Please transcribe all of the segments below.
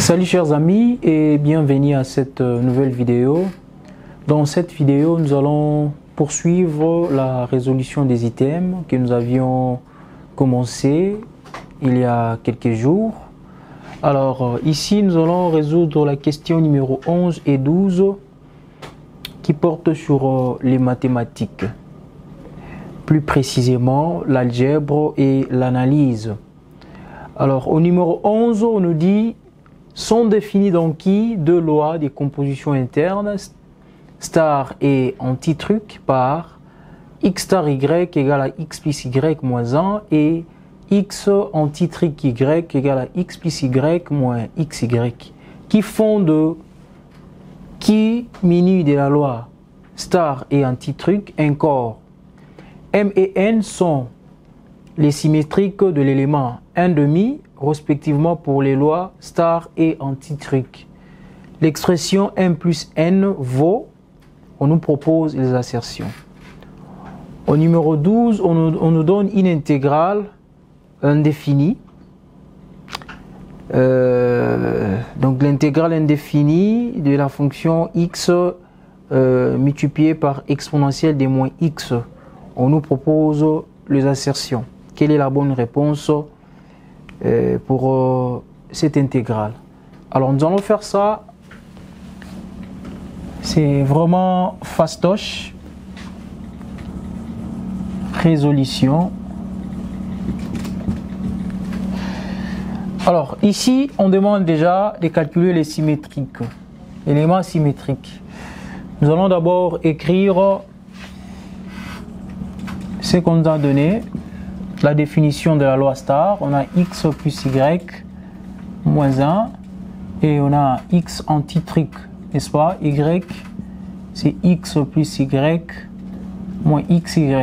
Salut chers amis et bienvenue à cette nouvelle vidéo. Dans cette vidéo, nous allons poursuivre la résolution des items que nous avions commencé il y a quelques jours. Alors ici, nous allons résoudre la question numéro 11 et 12 qui portent sur les mathématiques. Plus précisément, l'algèbre et l'analyse. Alors au numéro 11, on nous dit sont définies dans qui deux lois des compositions internes star et antitruc par x star y égale à x plus y moins 1 et x antitruc y égale à x plus y moins xy qui font de qui minu de la loi star et antitruc un corps. M et N sont les symétriques de l'élément 1/2 respectivement pour les lois star et antitruc. L'expression M plus N vaut, on nous propose les assertions. Au numéro 12, on nous donne une intégrale indéfinie. Donc l'intégrale indéfinie de la fonction x multipliée par exponentielle des moins x. On nous propose les assertions. Quelle est la bonne réponse pour cette intégrale? Alors nous allons faire ça. C'est vraiment fastoche. Résolution. Alors ici, on demande déjà de calculer les symétriques, éléments symétriques. Nous allons d'abord écrire ce qu'on nous a donné. La définition de la loi star, on a x plus y moins 1 et on a x antitruc, n'est-ce pas? Y, c'est x plus y moins xy.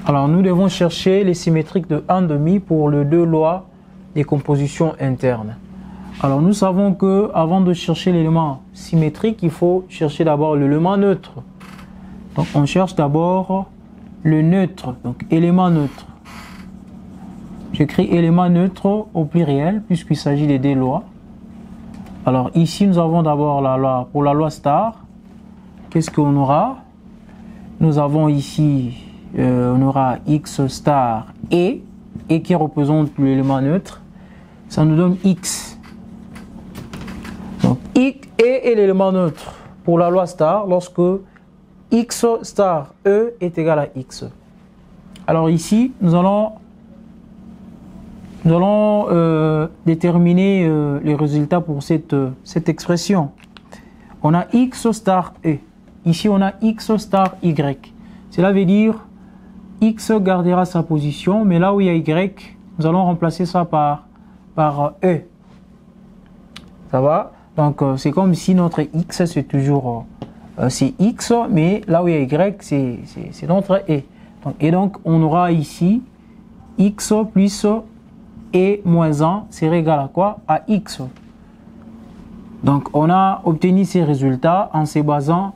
Alors nous devons chercher les symétriques de 1/2 pour les deux lois des compositions internes. Alors nous savons que avant de chercher l'élément symétrique, il faut chercher d'abord l'élément neutre. Donc on cherche d'abord le neutre, donc élément neutre. J'écris élément neutre au pluriel puisqu'il s'agit des deux lois. Alors ici nous avons d'abord la loi pour la loi star. Qu'est-ce qu'on aura? Nous avons ici on aura x star et qui représente l'élément neutre. Ça nous donne x. Donc x est l'élément neutre pour la loi star lorsque x star e est égal à x. Alors ici nous allons déterminer les résultats pour cette expression. On a x star e. Ici, on a x star y. Cela veut dire x gardera sa position, mais là où il y a y, nous allons remplacer ça par e. Ça va? Donc, c'est comme si notre x, c'est toujours c'est x, mais là où il y a y, c'est notre e. Donc, on aura ici x plus et moins 1 serait égal à quoi? À x. Donc on a obtenu ces résultats en se basant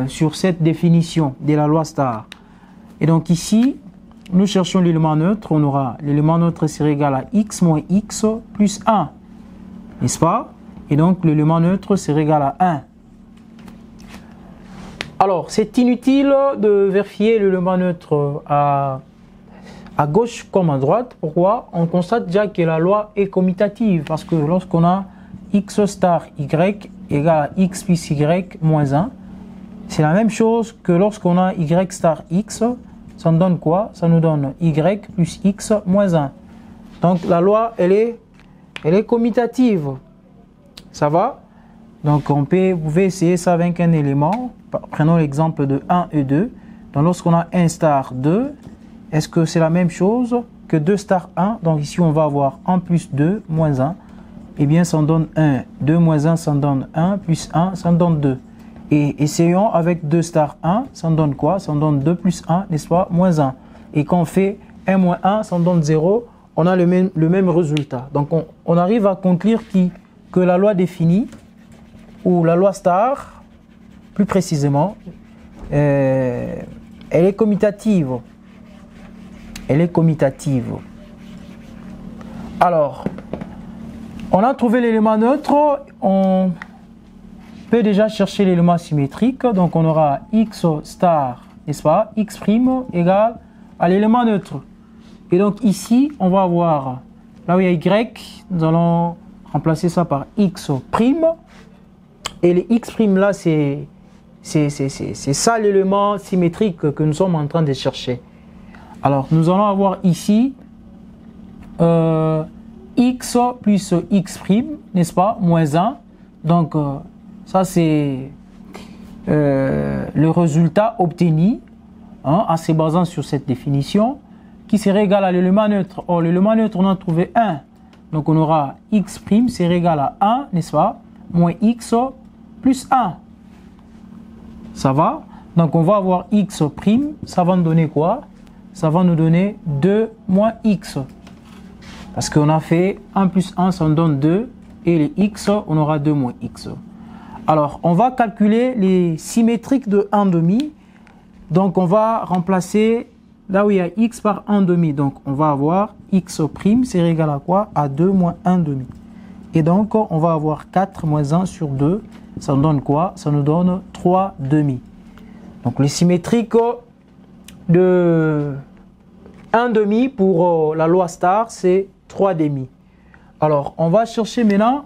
sur cette définition de la loi star. Et donc ici, nous cherchons l'élément neutre. On aura l'élément neutre serait égal à x moins x plus 1. N'est-ce pas? Et donc l'élément neutre serait égal à 1. Alors c'est inutile de vérifier l'élément neutre à gauche comme à droite. Pourquoi? On constate déjà que la loi est commutative parce que lorsqu'on a x star y égale à x plus y moins 1, c'est la même chose que lorsqu'on a y star x, ça nous donne quoi? Ça nous donne y plus x moins 1. Donc la loi, elle est commutative. Ça va? Donc vous pouvez essayer ça avec un élément. Prenons l'exemple de 1 et 2. Donc lorsqu'on a 1 star 2, est-ce que c'est la même chose que 2 star 1? Donc ici, on va avoir 1 plus 2 moins 1. Eh bien, ça en donne 1. 2 moins 1, ça en donne 1. Plus 1, ça en donne 2. Et essayons avec 2 star 1, ça en donne quoi? Ça en donne 2 plus 1, n'est-ce pas? Moins 1. Et quand on fait 1 moins 1, ça en donne 0. On a le même résultat. Donc, on arrive à conclure que la loi définie, ou la loi star, plus précisément, elle est commutative. Elle est commutative. Alors, On a trouvé l'élément neutre, on peut déjà chercher l'élément symétrique. Donc on aura x star, n'est-ce pas, x' égale à l'élément neutre. Et donc ici, on va avoir, là où il y a y, nous allons remplacer ça par x'. Et les x' là, c'est ça l'élément symétrique que nous sommes en train de chercher. Alors, nous allons avoir ici x plus x', n'est-ce pas, moins 1. Donc, ça c'est le résultat obtenu en se basant sur cette définition qui serait égal à l'élément neutre. Or, l'élément neutre, on a trouvé 1. Donc, on aura x' c'est égal à 1, n'est-ce pas, moins x plus 1. Ça va? Donc, on va avoir x', ça va nous donner quoi? Ça va nous donner 2 moins x. Parce qu'on a fait 1 plus 1, ça nous donne 2. Et les x, on aura 2 moins x. Alors, on va calculer les symétriques de 1/2. Donc, on va remplacer là où il y a x par 1/2. Donc, on va avoir x', c'est égal à quoi? À 2 moins 1/2. Et donc, on va avoir 4 moins 1 sur 2. Ça nous donne quoi? Ça nous donne 3/2. Donc, les symétriques de 1/2 pour la loi star, c'est 3/2. Alors, on va chercher maintenant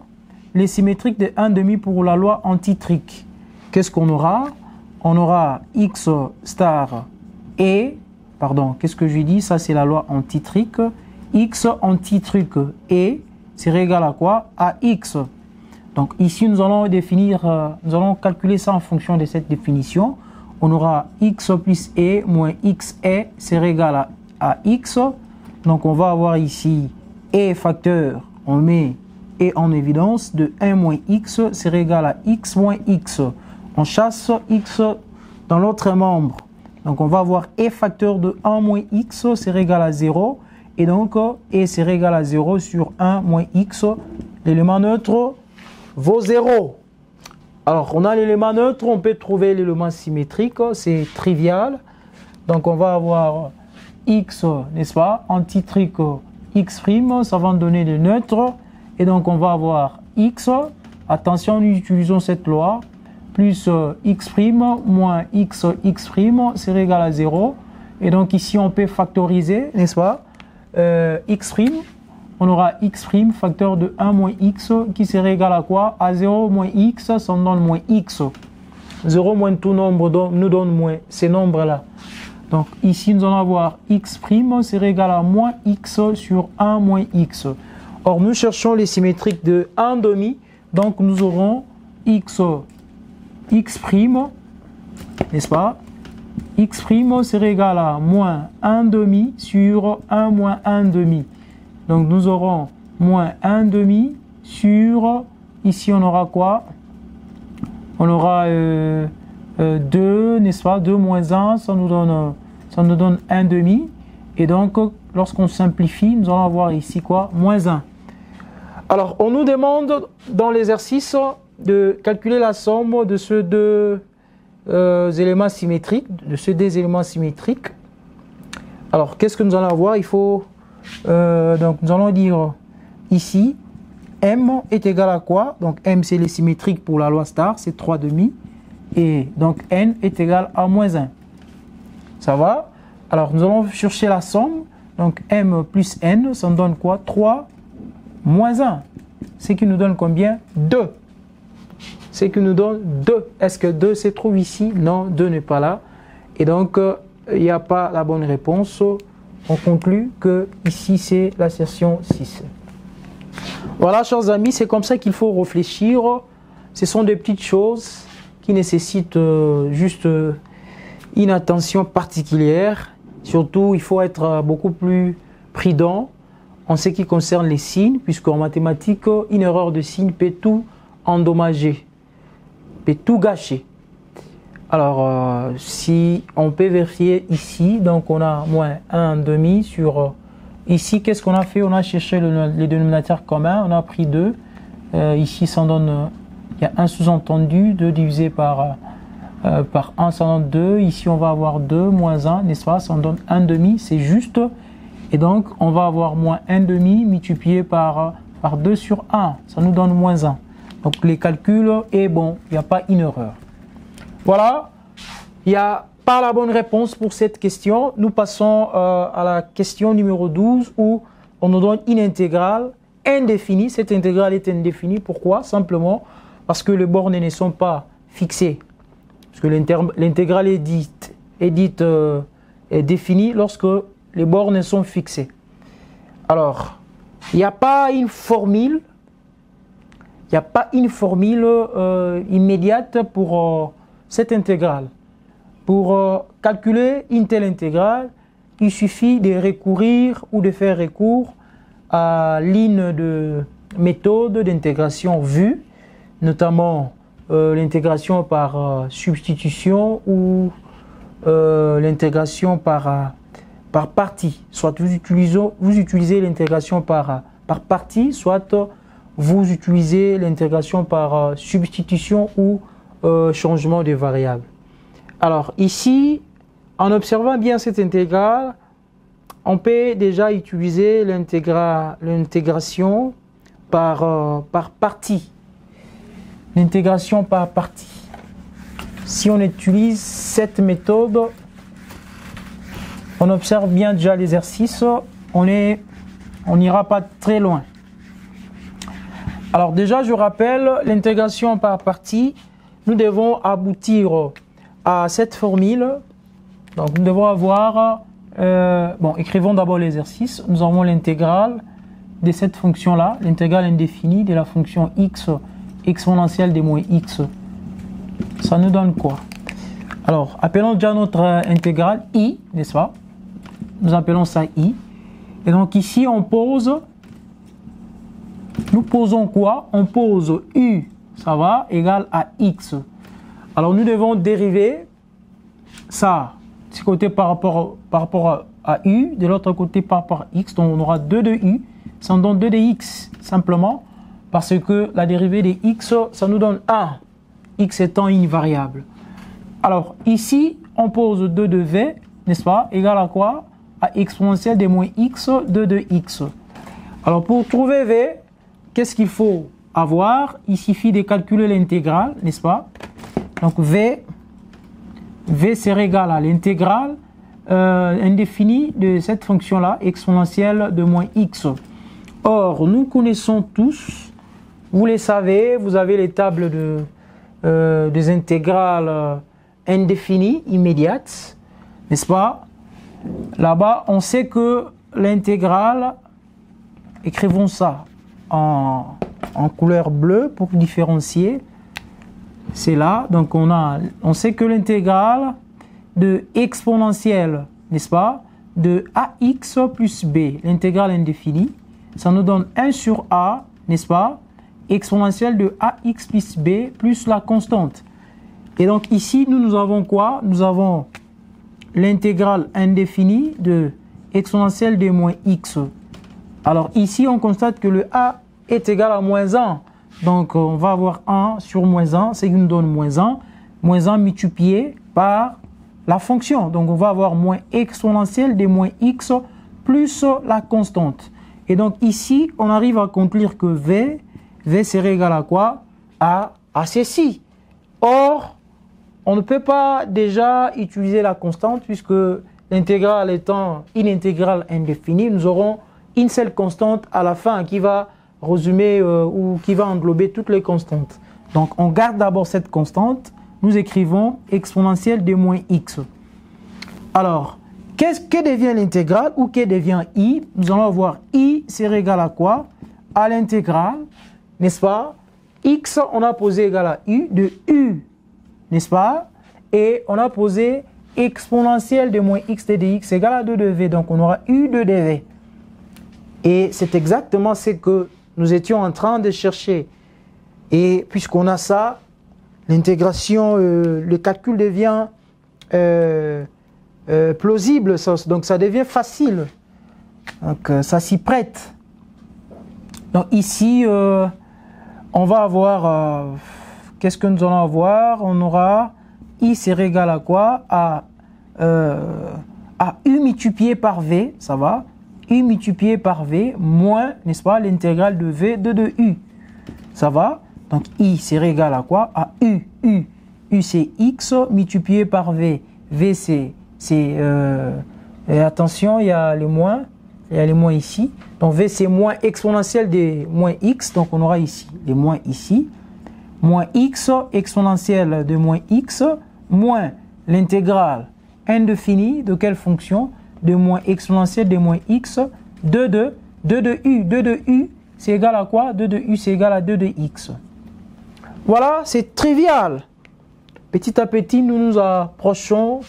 les symétriques de 1/2 pour la loi antitrique. Qu'est-ce qu'on aura? On aura x star et, pardon, qu'est-ce que je dis? Ça, c'est la loi antitrique. X antitrique et, c'est égal à quoi? À x. Donc, ici, nous allons nous allons calculer ça en fonction de cette définition. On aura x plus e moins x e, c'est égal à x. Donc, on va avoir ici e facteur, on met e en évidence, de 1 moins x, c'est égal à x moins x. On chasse x dans l'autre membre. Donc, on va avoir e facteur de 1 moins x, c'est égal à 0. Et donc, e c'est égal à 0 sur 1 moins x. L'élément neutre vaut 0. Alors, on a l'élément neutre, on peut trouver l'élément symétrique, c'est trivial. Donc, on va avoir x, n'est-ce pas, antitrique x', ça va nous donner le neutre. Et donc, on va avoir x, attention, nous utilisons cette loi, plus x' moins x', c'est égal à 0. Et donc, ici, on peut factoriser, n'est-ce pas, x'. On aura x' facteur de 1 moins x qui serait égal à quoi? À 0 moins x, ça nous donne moins x. 0 moins tout nombre nous donne moins ces nombres-là. Donc ici, nous allons avoir x' serait égal à moins x sur 1 moins x. Or, nous cherchons les symétriques de 1/2. Donc, nous aurons x', n'est-ce pas? X' serait égal à moins 1/2 sur 1 moins 1/2. Donc, nous aurons moins 1/2 sur, ici, on aura quoi? On aura 2, n'est-ce pas? 2 moins 1, ça nous donne 1/2. Et donc, lorsqu'on simplifie, nous allons avoir ici quoi? Moins 1. Alors, on nous demande dans l'exercice de calculer la somme de ces deux éléments symétriques, Alors, qu'est-ce que nous allons avoir? Il faut... donc, nous allons dire ici, M est égal à quoi? Donc, M, c'est les symétriques pour la loi star, c'est 3/2. Et donc, N est égal à moins 1. Ça va? Alors, nous allons chercher la somme. Donc, M plus N, ça nous donne quoi? 3 moins 1. Ce qui nous donne combien? 2. Ce qui nous donne 2. Est-ce que 2 se trouve ici? Non, 2 n'est pas là. Et donc, il n'y a pas la bonne réponse. On conclut que ici, c'est l'assertion 6. Voilà, chers amis, c'est comme ça qu'il faut réfléchir. Ce sont des petites choses qui nécessitent juste une attention particulière. Surtout, il faut être beaucoup plus prudent en ce qui concerne les signes, puisqu'en mathématiques, une erreur de signe peut tout endommager, peut tout gâcher. Alors, si on peut vérifier ici, donc on a moins 1/2 sur... ici, qu'est-ce qu'on a fait? On a cherché les dénominateurs communs, on a pris 2. Ici, ça donne... il y a un sous-entendu, 2 divisé par 1, ça donne 2. Ici, on va avoir 2 moins 1, n'est-ce pas? Ça donne 1/2, c'est juste. Et donc, on va avoir moins 1/2 multiplié par par 2 sur 1, ça nous donne moins 1. Donc les calculs est bon, il n'y a pas une erreur. Voilà, il n'y a pas la bonne réponse pour cette question. Nous passons à la question numéro 12 où on nous donne une intégrale indéfinie. Cette intégrale est indéfinie. Pourquoi? Simplement parce que les bornes ne sont pas fixées. Parce que l'intégrale est définie lorsque les bornes sont fixées. Alors, il n'y a pas une formule. Il n'y a pas une formule immédiate pour cette intégrale. Pour calculer une telle intégrale, il suffit de recourir ou de faire recours à l'une de méthodes d'intégration vue, notamment l'intégration par substitution ou l'intégration par partie. Soit vous utilisez l'intégration par partie, soit vous utilisez l'intégration par substitution ou changement de variable. Alors ici, en observant bien cette intégrale, on peut déjà utiliser l'intégration par partie. L'intégration par partie. Si on utilise cette méthode, on observe bien déjà l'exercice, on n'ira pas très loin. Alors déjà, je rappelle, l'intégration par partie, nous devons aboutir à cette formule. Donc nous devons avoir, écrivons d'abord l'exercice. Nous avons l'intégrale de cette fonction-là, l'intégrale indéfinie de la fonction x exponentielle de moins x. Ça nous donne quoi? Alors, appelons déjà notre intégrale i, n'est-ce pas? Nous appelons ça i. Et donc ici, nous posons quoi? On pose u, ça va, égal à x. Alors nous devons dériver ça, ce côté par rapport à u, de l'autre côté par rapport à x. Donc on aura 2 de u, ça nous donne 2 de x, simplement, parce que la dérivée de x, ça nous donne 1, x étant une variable. Alors ici, on pose 2 de v, n'est-ce pas, égal à quoi? À exponentielle de moins x, 2 de x. Alors pour trouver v, qu'est-ce qu'il faut avoir? Il suffit de calculer l'intégrale, n'est-ce pas? Donc v serait égal à l'intégrale indéfinie de cette fonction-là, exponentielle de moins x. Or, nous connaissons tous, vous les savez, vous avez les tables des intégrales indéfinies, immédiates, n'est-ce pas? Là-bas, on sait que l'intégrale, écrivons ça en couleur bleue pour différencier. C'est là, donc on sait que l'intégrale de exponentielle, n'est-ce pas, de ax plus b, l'intégrale indéfinie, ça nous donne 1 sur a, n'est-ce pas, exponentielle de ax plus b plus la constante. Et donc ici, nous avons quoi? Nous avons l'intégrale indéfinie de exponentielle de moins x. Alors ici, on constate que le a est égal à moins 1. Donc on va avoir 1 sur moins 1, ce qui nous donne moins 1. Moins 1 multiplié par la fonction. Donc on va avoir moins exponentielle de moins x plus la constante. Et donc ici, on arrive à conclure que v serait égal à quoi? À ceci. Or, on ne peut pas déjà utiliser la constante puisque l'intégrale étant une intégrale indéfinie, nous aurons une seule constante à la fin qui va résumer ou qui va englober toutes les constantes. Donc on garde d'abord cette constante, nous écrivons exponentielle de moins x. Alors, que devient l'intégrale ou que devient i? Nous allons voir i serait égal à quoi? À l'intégrale, n'est-ce pas? X, on a posé égal à u, de u, n'est-ce pas? Et on a posé exponentielle de moins x de dx égale à 2 de v, donc on aura u de dv. Et c'est exactement ce que nous étions en train de chercher. Et puisqu'on a ça, l'intégration, le calcul devient plausible, donc ça devient facile. Donc ça s'y prête. Donc ici, on va avoir, qu'est-ce que nous allons avoir? On aura i serait égal à quoi? À u multiplié par v, ça va? U multiplié par V moins, n'est-ce pas, l'intégrale de V de U. Ça va? Donc I serait égal à quoi? À U. U c'est X multiplié par V. V c'est attention, il y a les moins. Il y a les moins ici. Donc V c'est moins exponentielle des moins X. Donc on aura ici les moins ici. Moins X exponentielle de moins X moins l'intégrale indéfinie de quelle fonction? De moins exponentielle de moins X 2 de U. 2 de U c'est égal à quoi? 2 de U c'est égal à 2 de X. Voilà, c'est trivial. Petit à petit, nous nous approchons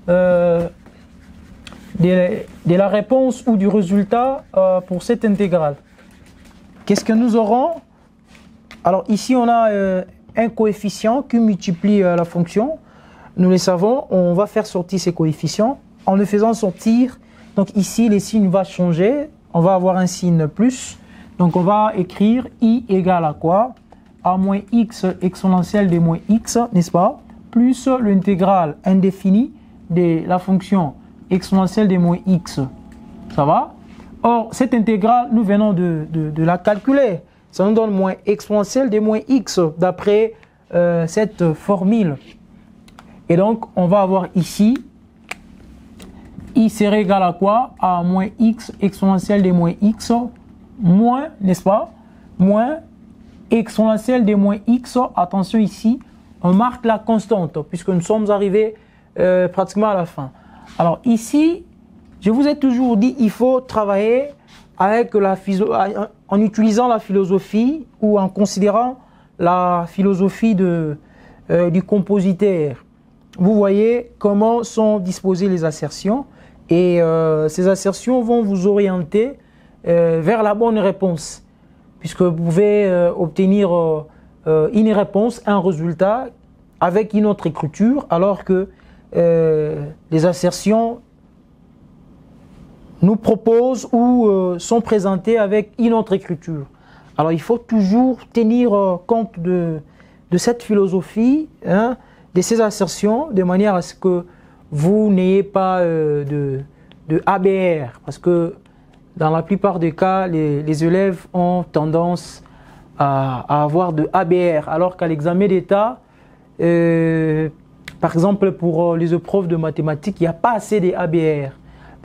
de la réponse ou du résultat pour cette intégrale. Qu'est-ce que nous aurons? Alors ici, on a un coefficient qui multiplie la fonction. Nous le savons, on va faire sortir ces coefficients. En le faisant sortir, donc ici, les signes vont changer. On va avoir un signe plus. Donc on va écrire I égale à quoi? A moins X exponentielle de moins X, n'est-ce pas? Plus l'intégrale indéfinie de la fonction exponentielle de moins X. Ça va? Or, cette intégrale, nous venons de la calculer. Ça nous donne moins exponentielle de moins X d'après cette formule. Et donc, on va avoir ici, I serait égal à quoi? À moins X exponentielle de moins X moins, n'est-ce pas? Moins exponentielle de moins X. Attention ici, on marque la constante puisque nous sommes arrivés pratiquement à la fin. Alors ici, je vous ai toujours dit, il faut travailler avec en utilisant la philosophie ou en considérant la philosophie du compositeur. Vous voyez comment sont disposées les assertions et ces assertions vont vous orienter vers la bonne réponse puisque vous pouvez obtenir une réponse, un résultat avec une autre écriture alors que les assertions nous proposent ou sont présentées avec une autre écriture. Alors il faut toujours tenir compte de cette philosophie, hein, de ces assertions, de manière à ce que vous n'ayez pas de ABR, parce que dans la plupart des cas, les élèves ont tendance à avoir de ABR, alors qu'à l'examen d'État, par exemple pour les épreuves de mathématiques, il n'y a pas assez de ABR.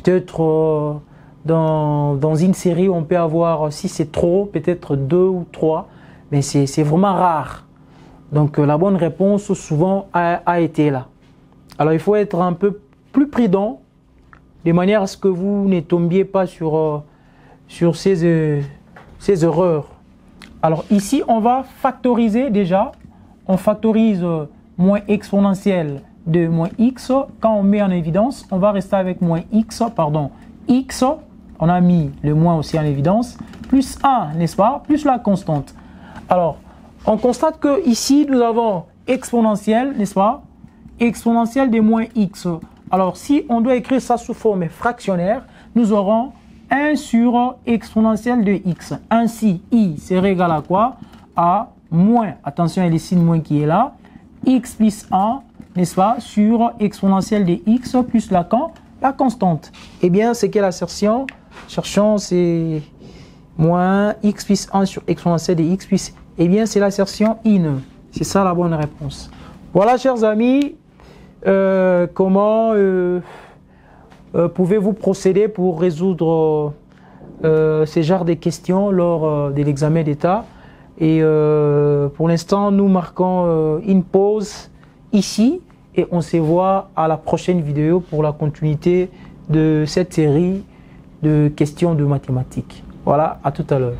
Peut-être dans une série, on peut avoir, si c'est trop, peut-être 2 ou 3, mais c'est vraiment rare. Donc la bonne réponse souvent a été là. Alors il faut être un peu plus prudent, de manière à ce que vous ne tombiez pas sur ces erreurs. Alors ici, on va factoriser déjà. On factorise moins exponentielle de moins x. Quand on met en évidence, on va rester avec moins x, pardon, x, on a mis le moins aussi en évidence, plus 1, n'est-ce pas, plus la constante. Alors, on constate que ici, nous avons exponentielle, n'est-ce pas, exponentielle de moins x. Alors, si on doit écrire ça sous forme fractionnaire, nous aurons 1 sur exponentielle de x. Ainsi, i serait égal à quoi? À moins, attention, il y a le signe moins qui est là, x plus 1, n'est-ce pas, sur exponentielle de x plus la constante. Eh bien, c'est quelle assertion? Cherchons, c'est moins x plus 1 sur exponentielle de x plus... Eh bien, c'est l'assertion in. C'est ça la bonne réponse. Voilà, chers amis, comment pouvez-vous procéder pour résoudre ces genres de questions lors de l'examen d'État. Et pour l'instant, nous marquons une pause ici et on se voit à la prochaine vidéo pour la continuité de cette série de questions de mathématiques. Voilà, à tout à l'heure.